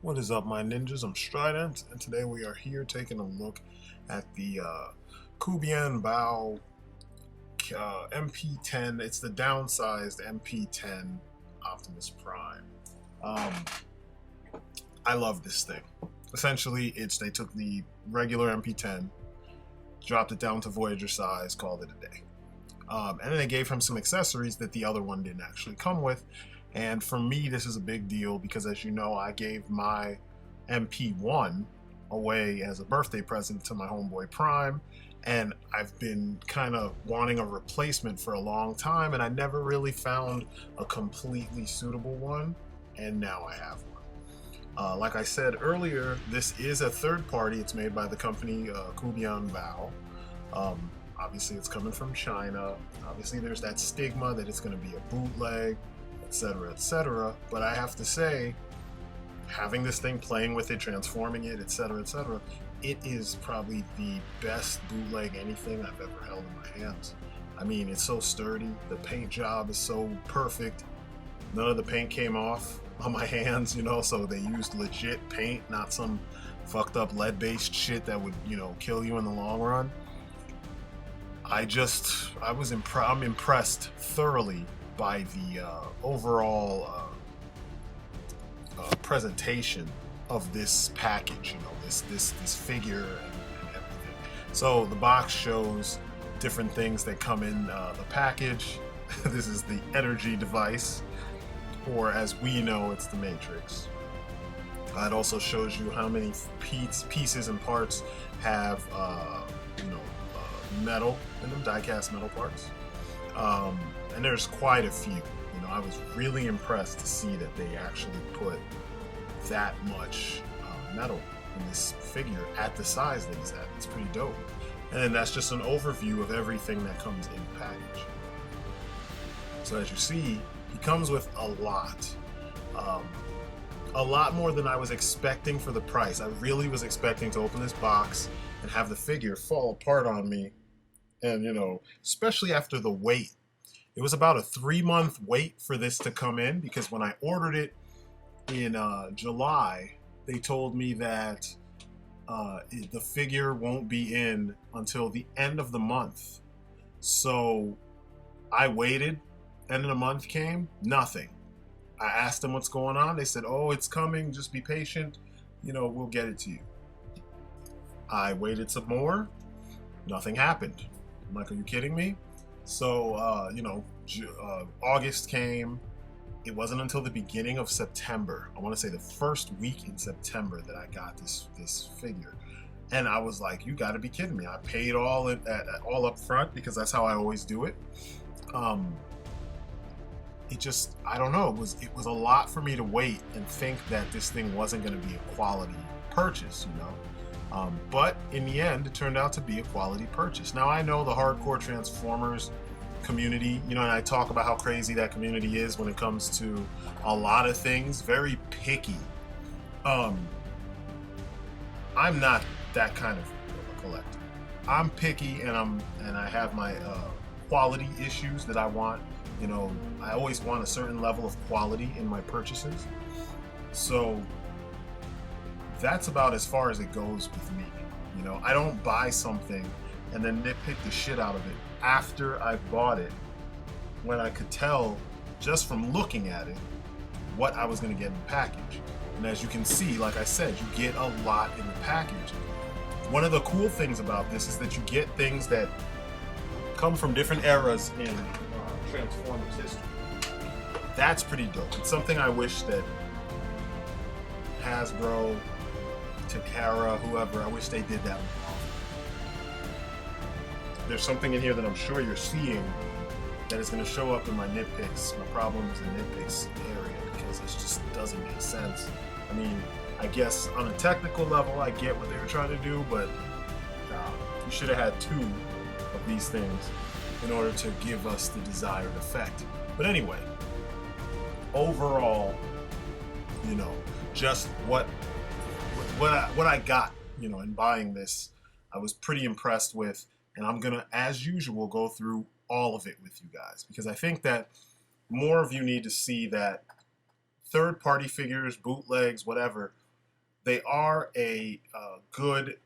What is up, my ninjas? I'm Strydent, and today we are here taking a look at the Bian Bao MP-10. It's the downsized MP-10 Optimus Prime. Um, I love this thing. Essentially, they took the regular MP-10, dropped it down to Voyager size, called it a day. And then they gave him some accessories that the other one didn't actually come with. And for me, this is a big deal because, as you know, I gave my MP-1 away as a birthday present to my homeboy Prime, and I've been kind of wanting a replacement for a long time, and I never really found a completely suitable one, and now I have one. Like I said earlier, this is a third party. It's made by the company Bian Bao. Obviously, it's coming from China. Obviously, there's that stigma that it's going to be a bootleg, etc., etc. But I have to say, having this thing, playing with it, transforming it, etc., etc., it is probably the best bootleg anything I've ever held in my hands. I mean, it's so sturdy. The paint job is so perfect. None of the paint came off on my hands, you know, so they used legit paint, not some fucked up lead-based shit that would, you know, kill you in the long run. I'm impressed thoroughly by the overall presentation of this package, you know, this figure and everything. So the box shows different things that come in the package. This is the energy device, or as we know, it's the Matrix. It also shows you how many pieces and parts have, metal in them, die-cast metal parts. And there's quite a few. You know, I was really impressed to see that they actually put that much metal in this figure at the size that he's at. It's pretty dope. And then that's just an overview of everything that comes in the package. So as you see, he comes with a lot more than I was expecting for the price. I really was expecting to open this box and have the figure fall apart on me. And, you know, especially after the wait. It was about a 3-month wait for this to come in, because when I ordered it in July, they told me that the figure won't be in until the end of the month. So I waited, end of the month came, nothing. I asked them what's going on. They said, oh, it's coming, just be patient. You know, we'll get it to you. I waited some more, nothing happened. I'm like, are you kidding me? So, August came. It wasn't until the beginning of September, I want to say the first week in September, that I got this figure. And I was like, you got to be kidding me. I paid all up front because that's how I always do it. I don't know. It was a lot for me to wait and think that this thing wasn't going to be a quality purchase, you know. But in the end, it turned out to be a quality purchase. Now, I know the hardcore Transformers community, you know, and I talk about how crazy that community is when it comes to a lot of things, very picky. I'm not that kind of a collector. I'm picky, and I have my quality issues that I want. You know, I always want a certain level of quality in my purchases. So that's about as far as it goes with me. You know, I don't buy something and then nitpick the shit out of it after I've bought it, when I could tell just from looking at it what I was going to get in the package. And as you can see, like I said, you get a lot in the package. One of the cool things about this is that you get things that come from different eras in Transformers history. That's pretty dope. It's something I wish that Hasbro, Takara, whoever, I wish they did that more often. There's something in here that I'm sure you're seeing that is going to show up in my nitpicks, my problems and nitpicks area, because it just doesn't make sense. I mean, I guess on a technical level, I get what they were trying to do, but you should have had 2 of these things in order to give us the desired effect. But anyway, overall, you know, just what I got, you know, in buying this, I was pretty impressed with, and I'm gonna, as usual, go through all of it with you guys, because I think that more of you need to see that third-party figures, bootlegs, whatever, they are a good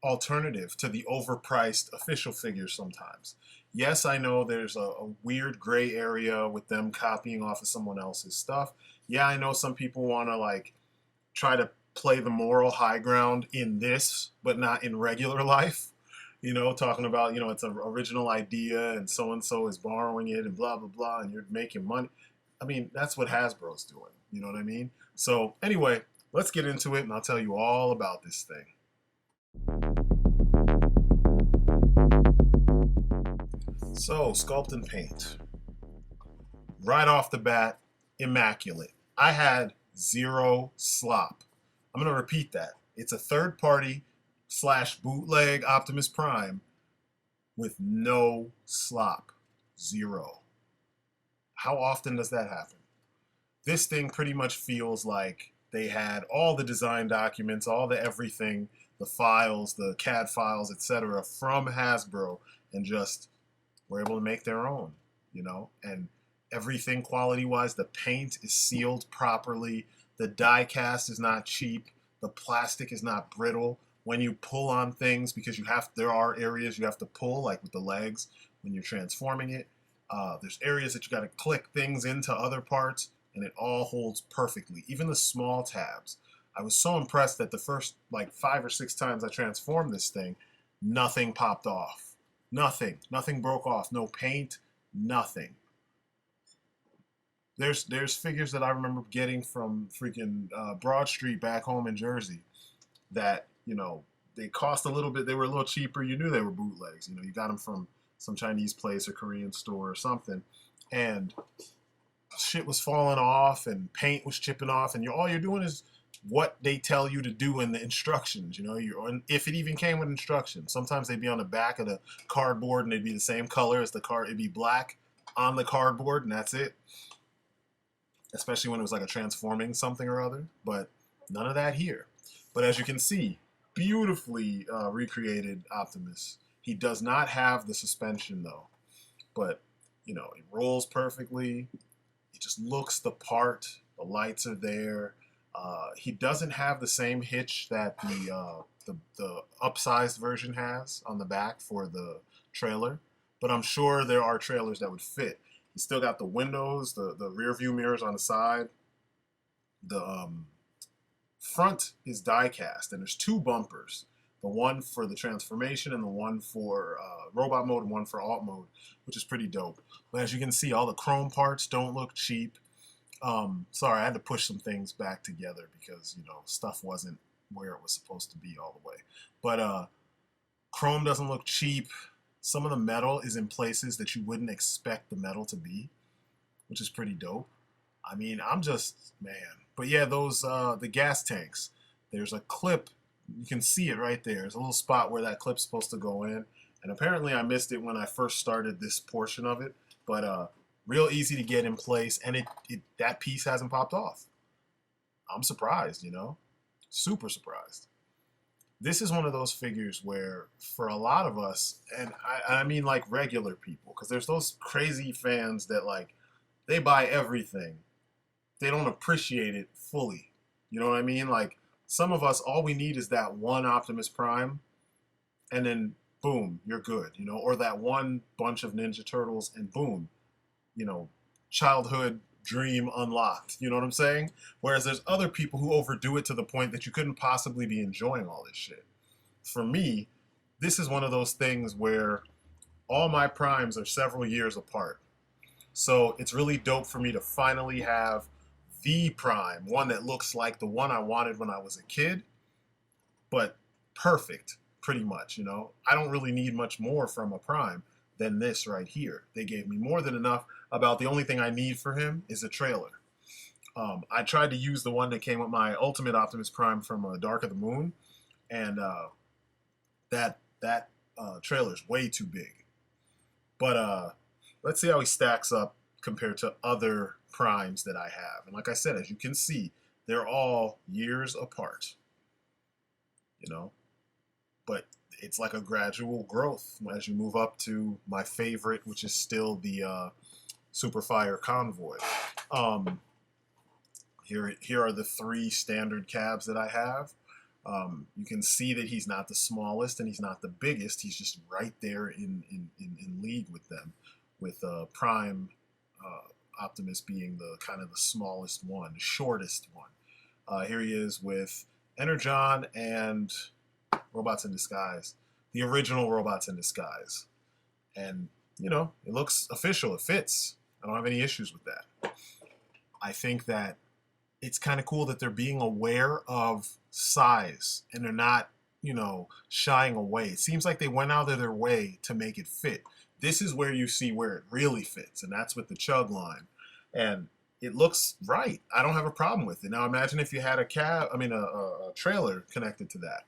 alternative to the overpriced official figures sometimes. Yes, I know there's a weird gray area with them copying off of someone else's stuff. Yeah, I know some people want to like try to play the moral high ground in this, but not in regular life. You know, talking about, you know, it's an original idea and so is borrowing it and blah, blah, blah, and you're making money. I mean, that's what Hasbro's doing. You know what I mean? So, anyway, let's get into it and I'll tell you all about this thing. So, Sculpt and Paint. Right off the bat, immaculate. I had zero slop. I'm going to repeat that. It's a third party / bootleg Optimus Prime with no slop. Zero. How often does that happen? This thing pretty much feels like they had all the design documents, all the everything, the files, the CAD files, etc. from Hasbro, and just were able to make their own, you know? And everything quality-wise, the paint is sealed properly, the die cast is not cheap, the plastic is not brittle. When you pull on things, because there are areas you have to pull, like with the legs when you're transforming it. There's areas that you got to click things into other parts, and it all holds perfectly. Even the small tabs. I was so impressed that the first like 5 or 6 times I transformed this thing, nothing popped off. Nothing broke off. No paint, nothing. There's figures that I remember getting from freaking Broad Street back home in Jersey that, you know, they cost a little bit. They were a little cheaper. You knew they were bootlegs. You know, you got them from some Chinese place or Korean store or something, and shit was falling off and paint was chipping off, and all you're doing is what they tell you to do in the instructions. You know, if it even came with instructions. Sometimes they'd be on the back of the cardboard and they'd be the same color as the card. It'd be black on the cardboard, and that's it. Especially when it was like a transforming something or other, but none of that here. But as you can see, beautifully recreated Optimus. He does not have the suspension though, but you know, it rolls perfectly. It just looks the part. The lights are there. He doesn't have the same hitch that the upsized version has on the back for the trailer, but I'm sure there are trailers that would fit. He's still got the windows, the rear view mirrors on the side. The front is die cast, and there's 2 bumpers. The one for the transformation and the one for robot mode and one for alt mode, which is pretty dope. But as you can see, all the chrome parts don't look cheap. Sorry, I had to push some things back together because, you know, stuff wasn't where it was supposed to be all the way. But chrome doesn't look cheap. Some of the metal is in places that you wouldn't expect the metal to be, which is pretty dope. I mean, I'm just, man. But yeah, those, the gas tanks, there's a clip. You can see it right there. There's a little spot where that clip's supposed to go in. And apparently I missed it when I first started this portion of it. But real easy to get in place. And that piece hasn't popped off. I'm surprised, you know. Super surprised. This is one of those figures where for a lot of us, and I mean like regular people, because there's those crazy fans that like, they buy everything. They don't appreciate it fully. You know what I mean? Like, some of us, all we need is that one Optimus Prime, and then boom, you're good, you know, or that one bunch of Ninja Turtles, and boom, you know, childhood dream unlocked. You know what I'm saying? Whereas there's other people who overdo it to the point that you couldn't possibly be enjoying all this shit. For me, this is one of those things where all my primes are several years apart. So it's really dope for me to finally have the prime, one that looks like the one I wanted when I was a kid, but perfect, pretty much, you know. I don't really need much more from a prime than this right here. They gave me more than enough. About the only thing I need for him is a trailer. I tried to use the one that came with my Ultimate Optimus Prime from Dark of the Moon, and that trailer's way too big. But let's see how he stacks up compared to other primes that I have. And like I said, as you can see, they're all years apart, you know. But it's like a gradual growth as you move up to my favorite, which is still the Super Fire Convoy. Here are the 3 standard cabs that I have. You can see that he's not the smallest and he's not the biggest. He's just right there in league with them, with Prime Optimus being the kind of the smallest one, the shortest one. Here he is with Energon and Robots in Disguise, the original Robots in Disguise. And, you know, it looks official. It fits. I don't have any issues with that. I think that it's kind of cool that they're being aware of size and they're not, you know, shying away. It seems like they went out of their way to make it fit. This is where you see where it really fits, and that's with the C.H.U.G line. And it looks right. I don't have a problem with it. Now imagine if you had a trailer connected to that.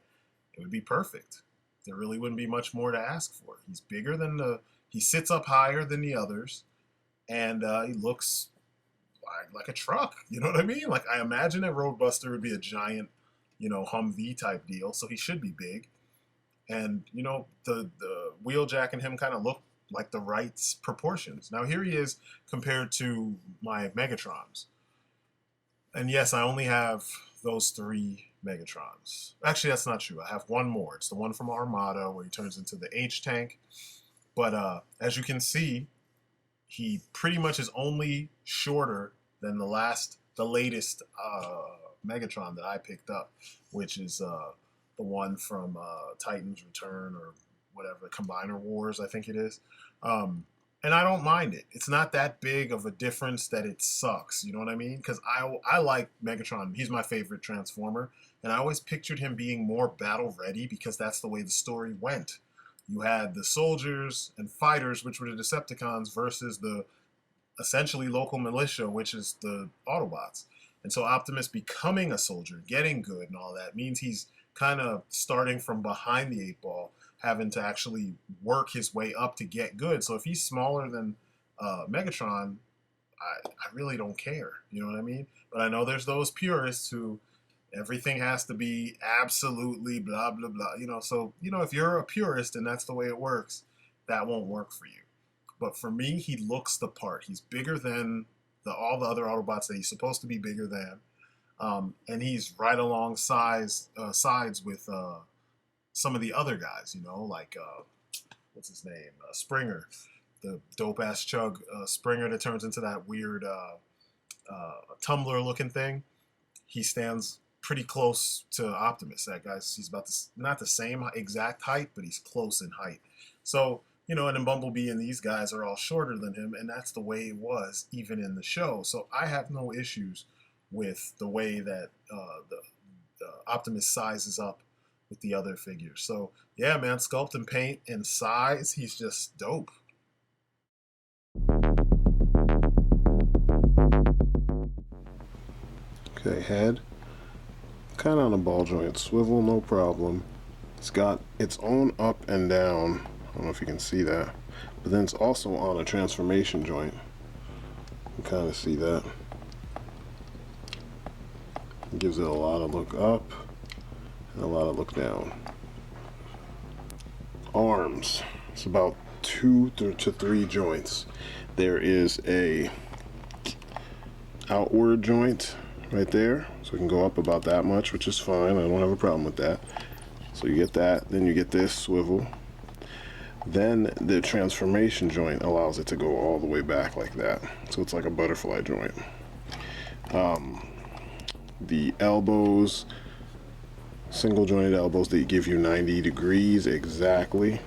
It would be perfect. There really wouldn't be much more to ask for. He's bigger than he sits up higher than the others, and he looks like a truck. You know what I mean? Like, I imagine that Roadbuster would be a giant, you know, Humvee type deal, so he should be big. And, you know, the Wheeljack and him kind of look like the right proportions. Now here he is compared to my Megatrons. And yes, I only have those 3 Megatrons. Actually, that's not true. I have one more. It's the one from Armada where he turns into the H-Tank. But as you can see, he pretty much is only shorter than the latest Megatron that I picked up, which is the one from Titan's Return or whatever, Combiner Wars, I think it is. And I don't mind it. It's not that big of a difference that it sucks. You know what I mean? Because I like Megatron. He's my favorite Transformer. And I always pictured him being more battle ready because that's the way the story went. You had the soldiers and fighters, which were the Decepticons, versus the essentially local militia, which is the Autobots. And so Optimus becoming a soldier, getting good and all that, means he's kind of starting from behind the 8-ball, having to actually work his way up to get good. So if he's smaller than Megatron, I really don't care. You know what I mean? But I know there's those purists who everything has to be absolutely blah, blah, blah. You know, so, you know, if you're a purist and that's the way it works, that won't work for you. But for me, he looks the part. He's bigger than all the other Autobots that he's supposed to be bigger than. And he's right alongside sides with some of the other guys, you know, like, what's his name? Springer, the dope-ass C.H.U.G Springer that turns into that weird tumbler-looking thing. He stands pretty close to Optimus. That guy's, he's about not the same exact height, but he's close in height. So, you know, and then Bumblebee and these guys are all shorter than him, and that's the way it was even in the show. So I have no issues with the way that the Optimus sizes up with the other figures. So yeah, man, sculpt and paint and size, he's just dope. Okay, head. Kind of on a ball joint. Swivel, no problem. It's got its own up and down. I don't know if you can see that. But then it's also on a transformation joint. You can kind of see that. It gives it a lot of look up and a lot of look down. Arms. It's about 2 to 3 joints. There is a outward joint right there, so it can go up about that much, which is fine. I don't have a problem with that. So you get that, then you get this swivel. Then the transformation joint allows it to go all the way back like that. So it's like a butterfly joint. The elbows, single jointed elbows that give you 90 degrees exactly.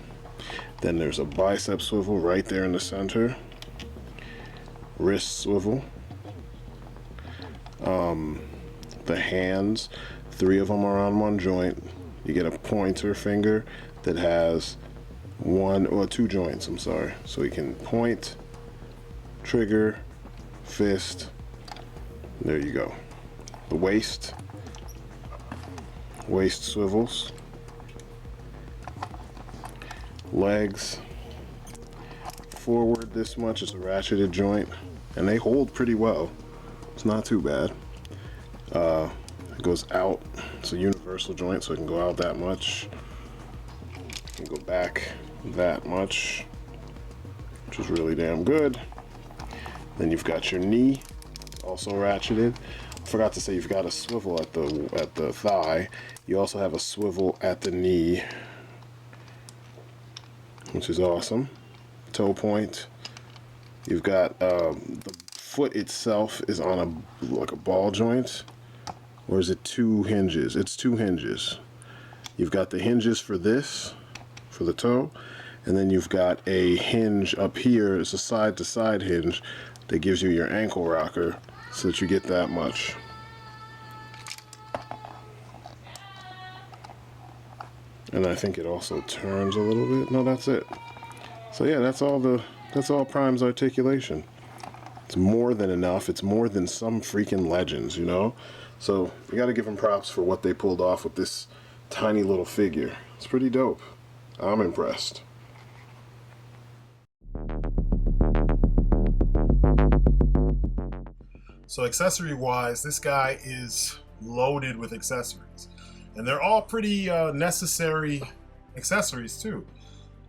Then there's a bicep swivel right there in the center. Wrist swivel. The hands, 3 of them are on one joint. You get a pointer finger that has 2 joints, I'm sorry. So you can point, trigger, fist. There you go. The waist swivels. Legs, forward this much is a ratcheted joint, and they hold pretty well. It's not too bad. It goes out. It's a universal joint, so it can go out that much. It can go back that much, which is really damn good. Then you've got your knee, also ratcheted. forgot to say you've got a swivel at the thigh. You also have a swivel at the knee, which is awesome. Toe point. You've got the foot itself is on like a ball joint, or is it 2 hinges? It's 2 hinges. You've got the hinges for this, for the toe, and then you've got a hinge up here. It's a side-to-side hinge that gives you your ankle rocker so that you get that much. And I think it also turns a little bit. No, that's it. So yeah, that's all Prime's articulation. It's more than enough. It's more than some freaking legends, you know? So you gotta give them props for what they pulled off with this tiny little figure. It's pretty dope. I'm impressed. So accessory wise, this guy is loaded with accessories, and they're all pretty necessary accessories too.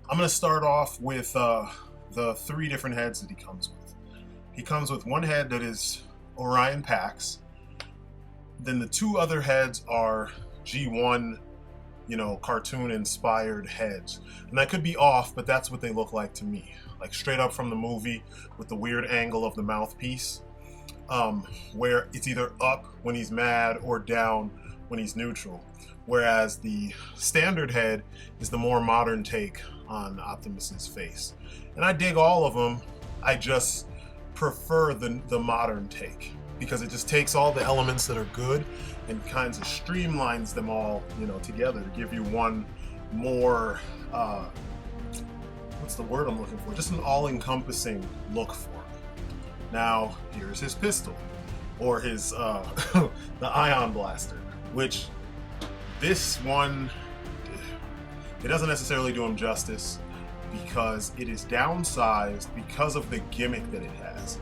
I'm gonna start off with the 3 different heads that he comes with. He comes with one head that is Orion Pax. Then the 2 other heads are G1, you know, cartoon inspired heads. And I could be off, but that's what they look like to me. Like straight up from the movie with the weird angle of the mouthpiece, where it's either up when he's mad or down when he's neutral. Whereas the standard head is the more modern take on Optimus's face. And I dig all of them. I just prefer the modern take, because it just takes all the elements that are good and kinds of streamlines them all, you know, together to give you one more, what's the word I'm looking for? Just an all-encompassing look for him. Now, here's his pistol, or his, the ion blaster, which this one, it doesn't necessarily do him justice because it is downsized because of the gimmick that it has.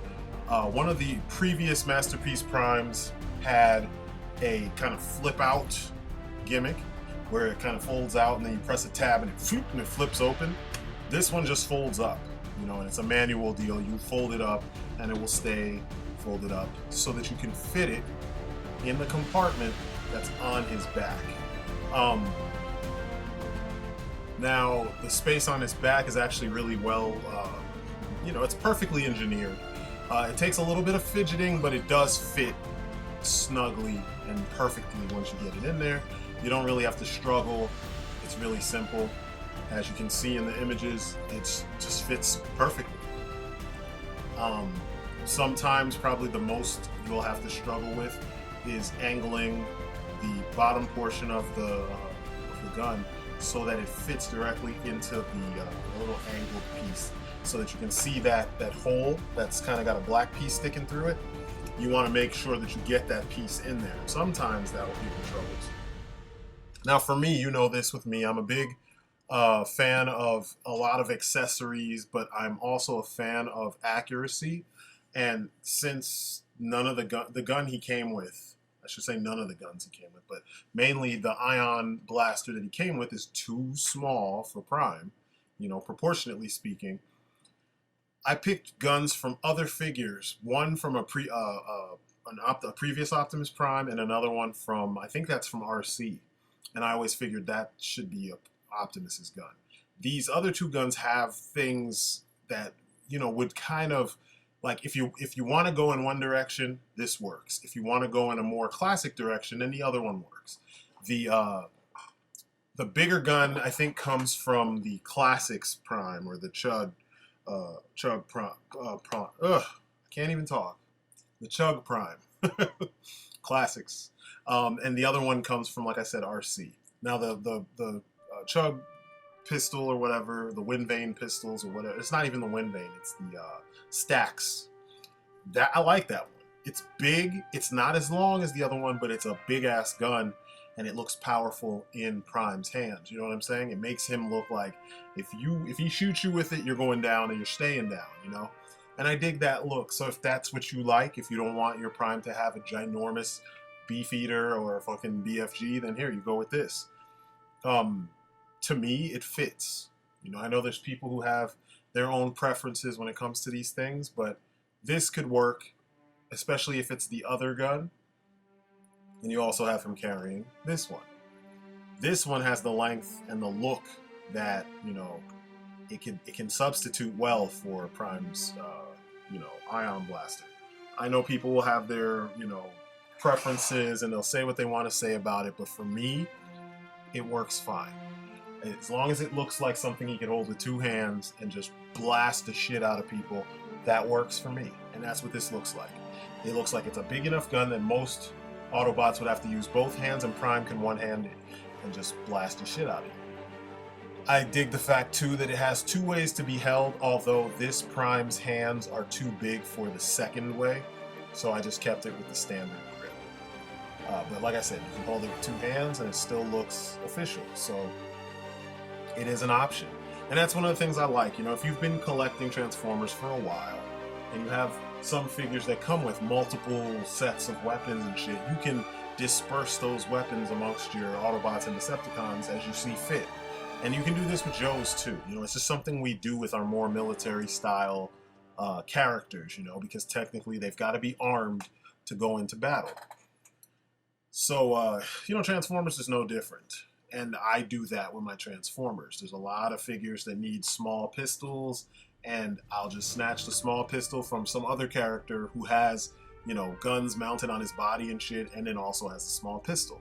One of the previous Masterpiece Primes had a kind of flip out gimmick where it kind of folds out and then you press a tab and it flips open. This one just folds up, you know, and it's a manual deal. You fold it up and it will stay folded up so that you can fit it in the compartment that's on his back. Now, the space on his back is actually really well, you know, it's perfectly engineered. It takes a little bit of fidgeting, but it does fit snugly and perfectly once you get it in there. You don't really have to struggle. It's really simple. As you can see in the images, it just fits perfectly. Sometimes probably the most you'll have to struggle with is angling the bottom portion of the gun so that it fits directly into the little angled piece, so that you can see that hole that's kind of got a black piece sticking through it. You want to make sure that you get that piece in there. Sometimes that will give you troubles. Now for me, you know this with me, I'm a big fan of a lot of accessories, but I'm also a fan of accuracy. And since none of the gun he came with, I should say none of the guns he came with, but mainly the ion blaster that he came with is too small for Prime, you know, proportionately speaking. I picked guns from other figures, one from a previous Optimus Prime and another one from, I think that's from RC. And I always figured that should be Optimus's gun. These other 2 guns have things that, you know, would kind of, like if you want to go in one direction, this works. If you want to go in a more classic direction, then the other one works. The bigger gun, I think, comes from the Classics Prime, or the C.H.U.G Prime. I can't even talk. The C.H.U.G Prime. Classics. And the other one comes from, like I said, RC. Now the C.H.U.G pistol or whatever, the wind vane pistols or whatever, it's not even the wind vane, it's the stacks. That I like that one. It's big, it's not as long as the other one, but it's a big ass gun and it looks powerful in Prime's hands. You know what I'm saying? It makes him look like if he shoots you with it, you're going down and you're staying down, you know? And I dig that look. So if that's what you like, if you don't want your Prime to have a ginormous Beefeater or a fucking BFG, then here, you go with this. To me, it fits. You know, I know there's people who have their own preferences when it comes to these things, but this could work, especially if it's the other gun. And you also have him carrying this one. This one has the length and the look that, you know, it can substitute well for Prime's, you know, Ion Blaster. I know people will have their, you know, preferences and they'll say what they want to say about it, but for me, it works fine. As long as it looks like something he could hold with two hands and just blast the shit out of people, that works for me. And that's what this looks like. It looks like it's a big enough gun that most Autobots would have to use both hands, and Prime can one-hand it and just blast the shit out of you. I dig the fact too that it has two ways to be held, although this Prime's hands are too big for the second way, so I just kept it with the standard grip. But like I said, you can hold it with two hands and it still looks official, so it is an option. And that's one of the things I like. You know, if you've been collecting Transformers for a while and you have some figures that come with multiple sets of weapons and shit, you can disperse those weapons amongst your Autobots and Decepticons as you see fit. And you can do this with Joes too. You know, it's just something we do with our more military style characters, you know, because technically they've got to be armed to go into battle. So, you know, Transformers is no different. And I do that with my Transformers. There's a lot of figures that need small pistols, and I'll just snatch the small pistol from some other character who has, you know, guns mounted on his body and shit, and then also has a small pistol.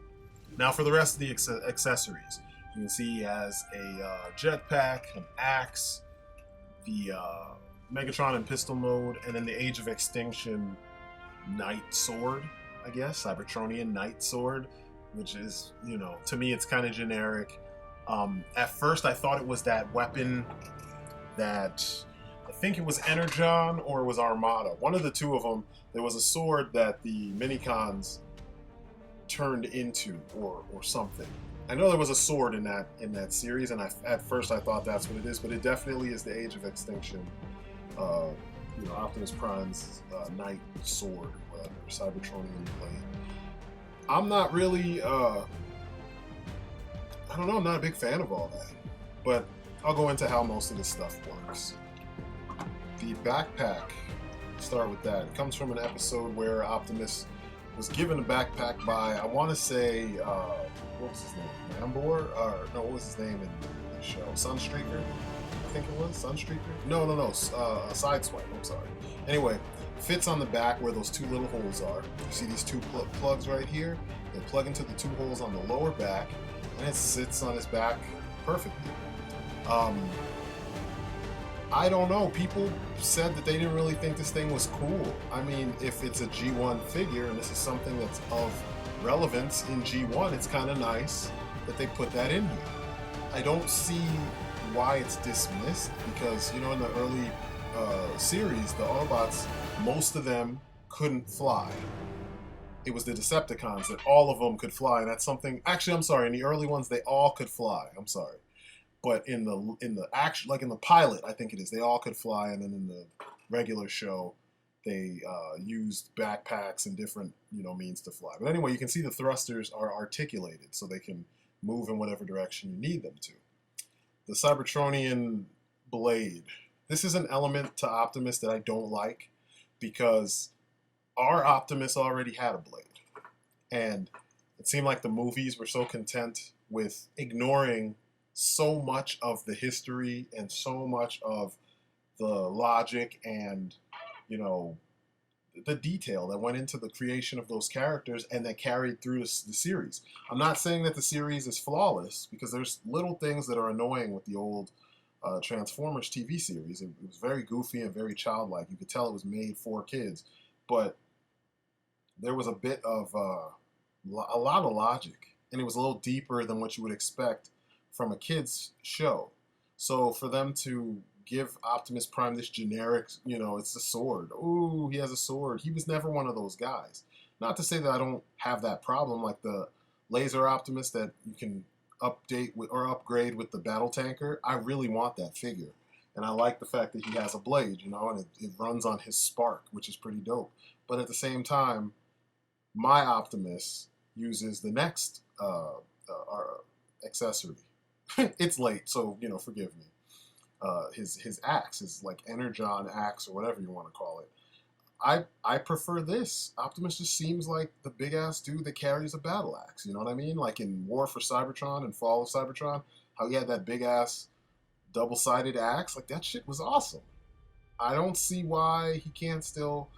Now for the rest of the accessories, you can see he has a jetpack, an axe, the Megatron in pistol mode, and then the Age of Extinction Knight Sword, I guess, Cybertronian Knight Sword, which is, you know, to me it's kind of generic. At first I thought it was that weapon that, I think it was Energon or it was Armada. One of the two of them, there was a sword that the Minicons turned into or something. I know there was a sword in that series, and at first I thought that's what it is, but it definitely is the Age of Extinction, you know, Optimus Prime's Knight Sword, whatever, Cybertronian blade. I'm not really, I don't know, I'm not a big fan of all that, but I'll go into how most of this stuff works. The backpack, start with that. It comes from an episode where Optimus was given a backpack by, I want to say, what was his name? Lambor? Or no, what was his name in the show? Sunstreaker? I think it was Sunstreaker. No, Sideswipe. I'm sorry. Anyway, fits on the back where those two little holes are. You see these two plugs right here? They plug into the two holes on the lower back, and it sits on his back perfectly. I don't know. People said that they didn't really think this thing was cool. I mean, if it's a G1 figure and this is something that's of relevance in G1, it's kind of nice that they put that in here. I don't see why it's dismissed because, you know, in the early series, the Autobots, most of them couldn't fly. It was the Decepticons that all of them could fly, and that's something. Actually, I'm sorry. In the early ones, they all could fly. I'm sorry. But in the action, like in the pilot, I think it is, they all could fly, and then in the regular show, they used backpacks and different, you know, means to fly. But anyway, you can see the thrusters are articulated, so they can move in whatever direction you need them to. The Cybertronian blade. This is an element to Optimus that I don't like because our Optimus already had a blade, and it seemed like the movies were so content with ignoring so much of the history and so much of the logic and, you know, the detail that went into the creation of those characters and that carried through the series. I'm not saying that the series is flawless because there's little things that are annoying with the old Transformers TV series. It was very goofy and very childlike. You could tell it was made for kids, but there was a bit of a lot of logic, and it was a little deeper than what you would expect from a kid's show. So for them to give Optimus Prime this generic, you know, it's a sword. Ooh, he has a sword. He was never one of those guys. Not to say that I don't have that problem, like the Laser Optimus that you can update with, or upgrade with the battle tanker. I really want that figure. And I like the fact that he has a blade, you know, and it runs on his spark, which is pretty dope. But at the same time, my Optimus uses the next accessory. It's late, so, you know, forgive me. His axe, his like Energon axe or whatever you want to call it. I prefer this. Optimus just seems like the big ass dude that carries a battle axe. You know what I mean? Like in War for Cybertron and Fall of Cybertron, how he had that big ass double-sided axe. Like that shit was awesome. I don't see why he can't still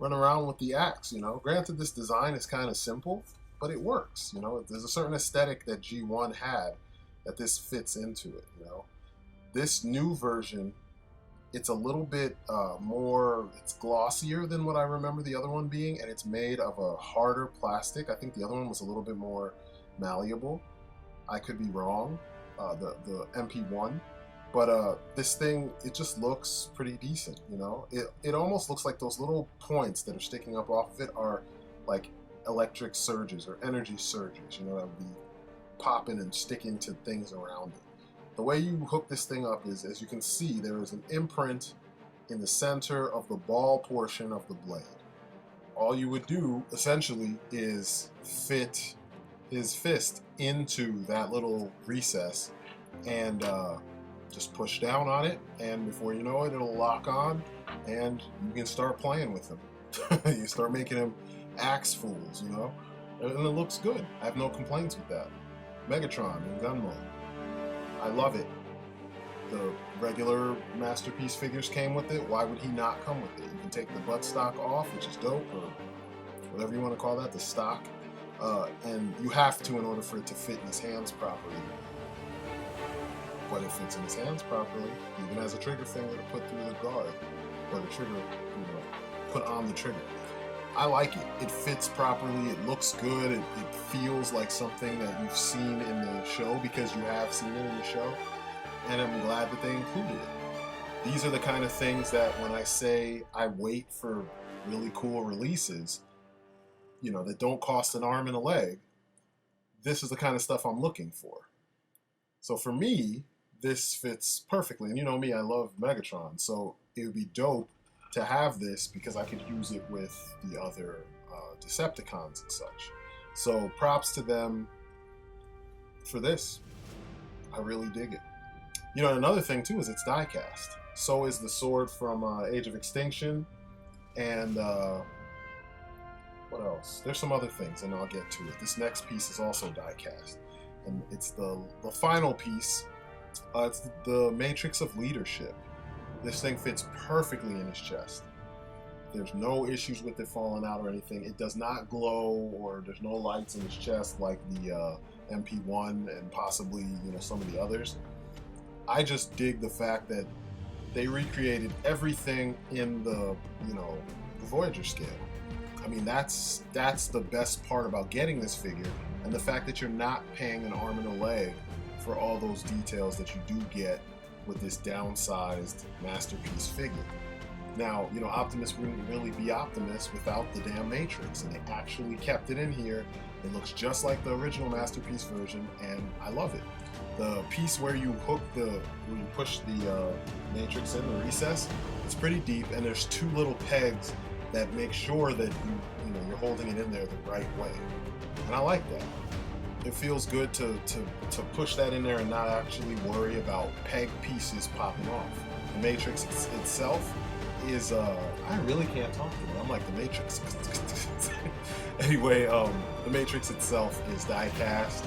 run around with the axe. You know, granted this design is kind of simple, but it works. You know, there's a certain aesthetic that G1 had that this fits into it. You know, this new version, it's a little bit more, it's glossier than what I remember the other one being, and it's made of a harder plastic. I think the other one was a little bit more malleable. I could be wrong, the MP-1. But this thing, it just looks pretty decent, you know? It almost looks like those little points that are sticking up off of it are like electric surges or energy surges, you know, that would be popping and sticking to things around it. The way you hook this thing up is, as you can see, there is an imprint in the center of the ball portion of the blade. All you would do, essentially, is fit his fist into that little recess and just push down on it, and before you know it, it'll lock on, and you can start playing with him. You start making him axe fools, you know? And it looks good. I have no complaints with that. Megatron in gun mode. I love it. The regular Masterpiece figures came with it. Why would he not come with it? You can take the buttstock off, which is dope, or whatever you want to call that, the stock. And you have to in order for it to fit in his hands properly. But it fits in his hands properly, even as a trigger finger to put through the guard, or the trigger, you know, put on the trigger. I like it. It fits properly. It looks good. It feels like something that you've seen in the show because you have seen it in the show. And I'm glad that they included it. These are the kind of things that when I say I wait for really cool releases, you know, that don't cost an arm and a leg, this is the kind of stuff I'm looking for. So for me, this fits perfectly. And you know me, I love Megatron. So it would be dope to have this because I could use it with the other Decepticons and such. So props to them for this. I really dig it. You know, another thing too is it's die cast. So is the sword from Age of Extinction, and what else? There's some other things, and I'll get to it. This next piece is also die cast, and it's the final piece. It's the Matrix of Leadership. This thing fits perfectly in his chest. There's no issues with it falling out or anything. It does not glow, or there's no lights in his chest like the MP-1 and possibly, you know, some of the others. I just dig the fact that they recreated everything in the, you know, the Voyager scale. I mean, that's the best part about getting this figure, and the fact that you're not paying an arm and a leg for all those details that you do get with this downsized Masterpiece figure. Now, you know, Optimus wouldn't really be Optimus without the damn Matrix, and they actually kept it in here. It looks just like the original Masterpiece version, and I love it. The piece where you push the Matrix in the recess, it's pretty deep, and there's two little pegs that make sure that you're holding it in there the right way, and I like that. It feels good to push that in there and not actually worry about peg pieces popping off. The Matrix itself is I really can't talk to it. I'm like the Matrix. Anyway, the Matrix itself is die cast,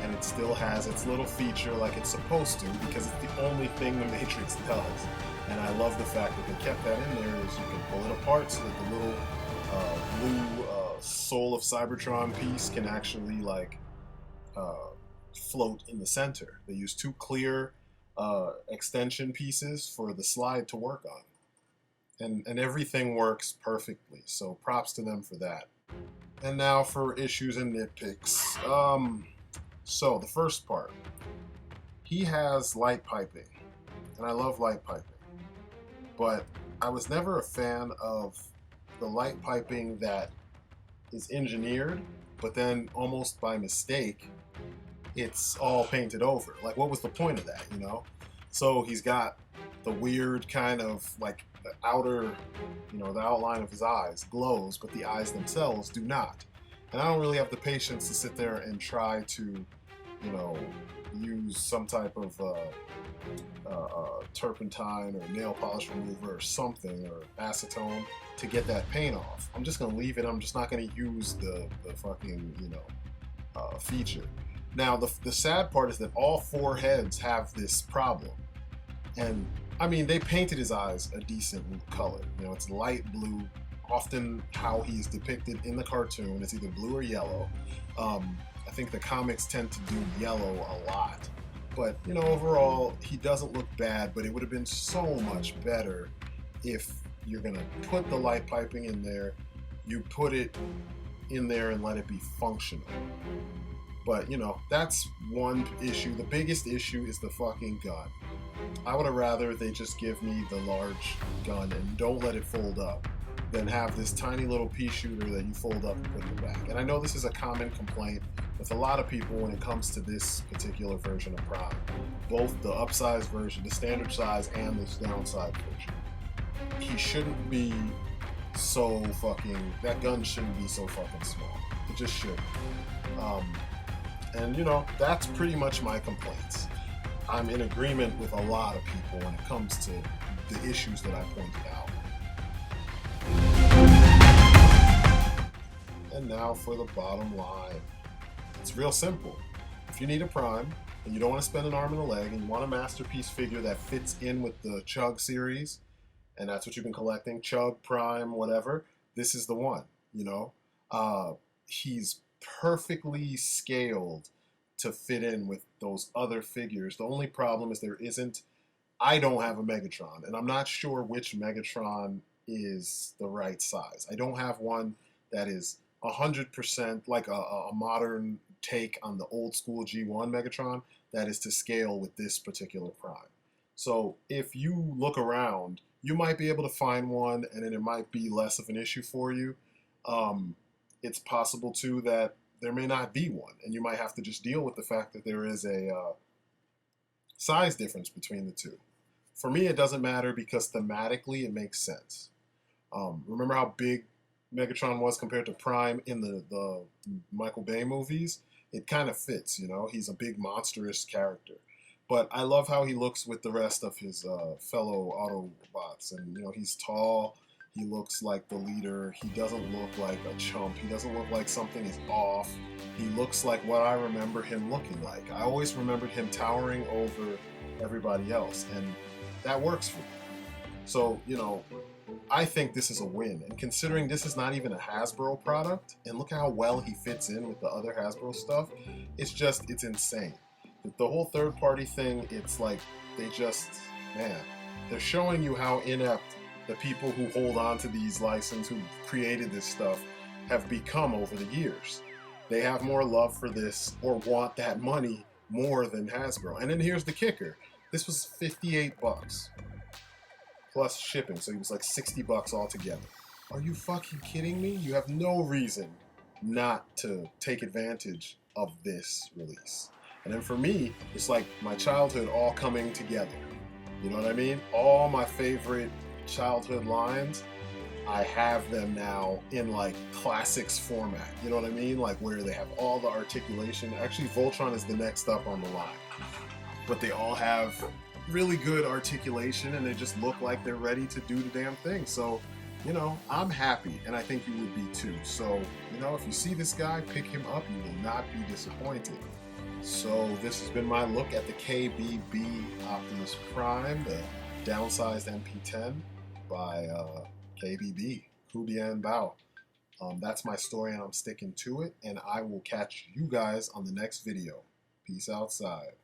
and it still has its little feature like it's supposed to because it's the only thing the Matrix does. And I love the fact that they kept that in there, is you can pull it apart so that the little blue Soul of Cybertron piece can actually like float in the center. They use two clear extension pieces for the slide to work on. And everything works perfectly, so props to them for that. And now for issues and nitpicks. So the first part, he has light piping, and I love light piping, but I was never a fan of the light piping that is engineered, but then almost by mistake, it's all painted over. Like, what was the point of that, you know? So he's got the weird kind of like the outer, you know, the outline of his eyes glows, but the eyes themselves do not. And I don't really have the patience to sit there and try to you know, use some type of turpentine or nail polish remover or something, or acetone to get that paint off. I'm just gonna leave it. I'm just not gonna use the fucking, you know, feature. Now the sad part is that all 4 heads have this problem, and I mean they painted his eyes a decent color. You know, it's light blue. Often how he's depicted in the cartoon, it's either blue or yellow. I think the comics tend to do yellow a lot. But, you know, overall, he doesn't look bad, but it would have been so much better if you're going to put the light piping in there, you put it in there and let it be functional. But, you know, that's one issue. The biggest issue is the fucking gun. I would have rather they just give me the large gun and don't let it fold up than have this tiny little pea shooter that you fold up and put in the back. And I know this is a common complaint with a lot of people when it comes to this particular version of Prime. Both the upsized version, the standard size, and this downsized version. He shouldn't be so fucking, that gun shouldn't be so fucking small. It just shouldn't. And you know, that's pretty much my complaints. I'm in agreement with a lot of people when it comes to the issues that I pointed out. And now for the bottom line. It's real simple. If you need a Prime, and you don't want to spend an arm and a leg, and you want a masterpiece figure that fits in with the C.H.U.G series, and that's what you've been collecting, C.H.U.G, Prime, whatever, this is the one, you know? He's perfectly scaled to fit in with those other figures. The only problem is I don't have a Megatron, and I'm not sure which Megatron is the right size. I don't have one that is 100% like a modern take on the old school G1 Megatron that is to scale with this particular Prime. So if you look around, you might be able to find one, and then it might be less of an issue for you. It's possible too that there may not be one, and you might have to just deal with the fact that there is a size difference between the two. For me, it doesn't matter because thematically it makes sense. Remember how big Megatron was compared to Prime in the Michael Bay movies? It kind of fits, you know? He's a big monstrous character. But I love how he looks with the rest of his fellow Autobots. And, you know, he's tall. He looks like the leader. He doesn't look like a chump. He doesn't look like something is off. He looks like what I remember him looking like. I always remembered him towering over everybody else. And that works for me. So, you know, I think this is a win. And considering this is not even a Hasbro product, and look how well he fits in with the other Hasbro stuff, it's insane. The whole third-party thing, it's like they're showing you how inept the people who hold on to these licenses, who created this stuff, have become over the years. They have more love for this or want that money more than Hasbro. And then here's the kicker. This was $58 plus shipping, so it was like $60 altogether. Are you fucking kidding me? You have no reason not to take advantage of this release. And then for me, it's like my childhood all coming together. You know what I mean? All my favorite childhood lines, I have them now in like classics format. You know what I mean? Like where they have all the articulation. Actually, Voltron is the next up on the line. But they all have really good articulation and they just look like they're ready to do the damn thing. So, you know, I'm happy, and I think you would be too. So, you know, if you see this guy, pick him up. You will not be disappointed. So this has been my look at the KBB Optimus Prime, the downsized MP-10 by KBB, Bian Bao. That's my story, and I'm sticking to it, and I will catch you guys on the next video. Peace outside.